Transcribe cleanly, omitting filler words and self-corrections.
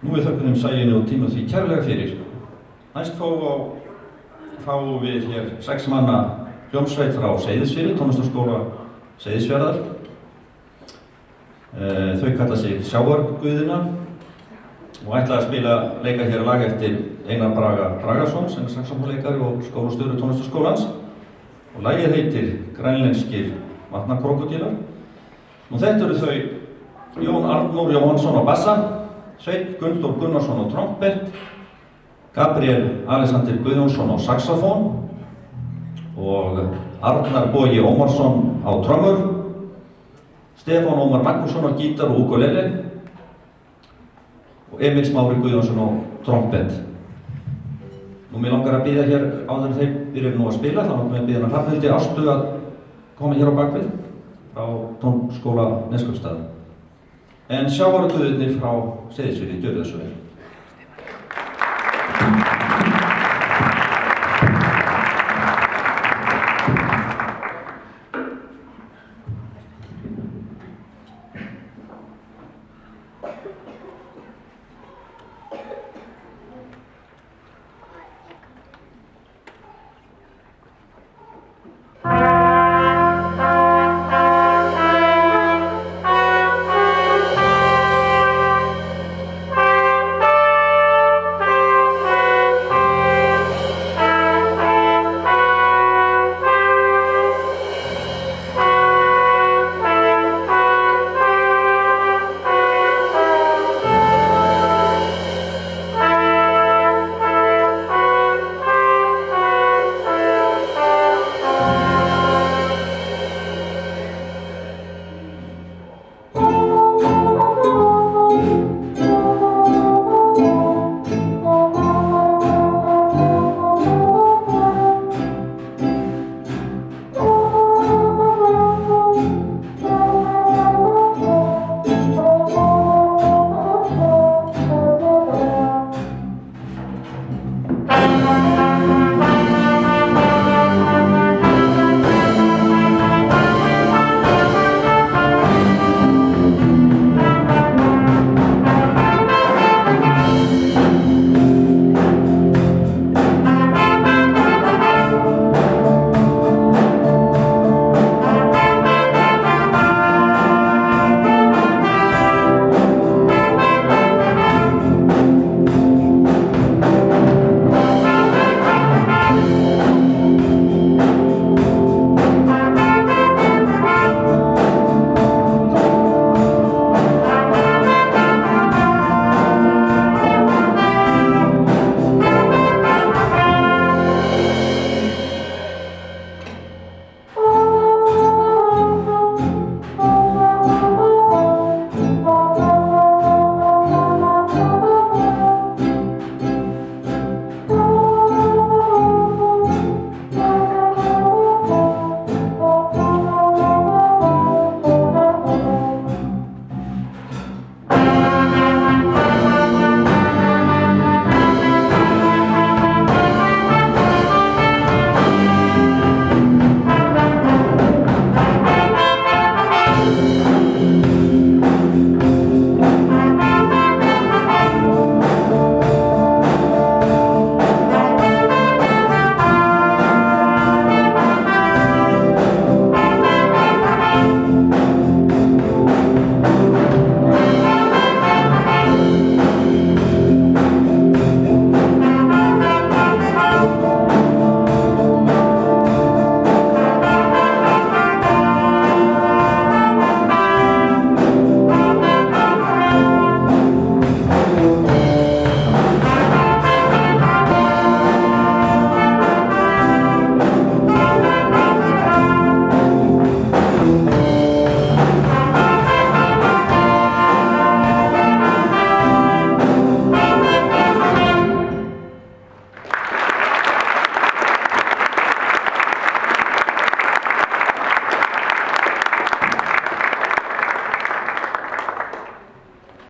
Nú við þökkum Sæunni og Tímóþý kærlega fyrir. Næst fáum við hér 6 manna hljómsveit frá Seyðisfirði, tónlistarskóla Seyðisfjarðar. Þau kalla sig Sjávarguðina og ætla að leika hér lag eftir Einar Braga Bragason sem saxófónleikari og skólastjóri tónlistarskólans. Og lagið heitir Grænlenskir vatnakrókódílar. Nú þetta eru þau Jón Arnór Jóhannsson á bassa, Sveinn Gunndór Gunnarsson á trompett, Gabriel Alexander Guðjónsson á saxofón og Arnar Bogi Ómarsson á trommur, Stefán Ómar Magnússon á gítar og ukulele og Emil Smári Guðjónsson á trompett. Nú mér langar að biðja hér áður en þeir byrja nú að spila, þá langar mér að biðja Hrafnhildi Ástu að koma hér á bakvið frá tónskóla Neskaupstað. En Sjávarguðirnir frá Seyðisfirði, gjörðu þessu vel.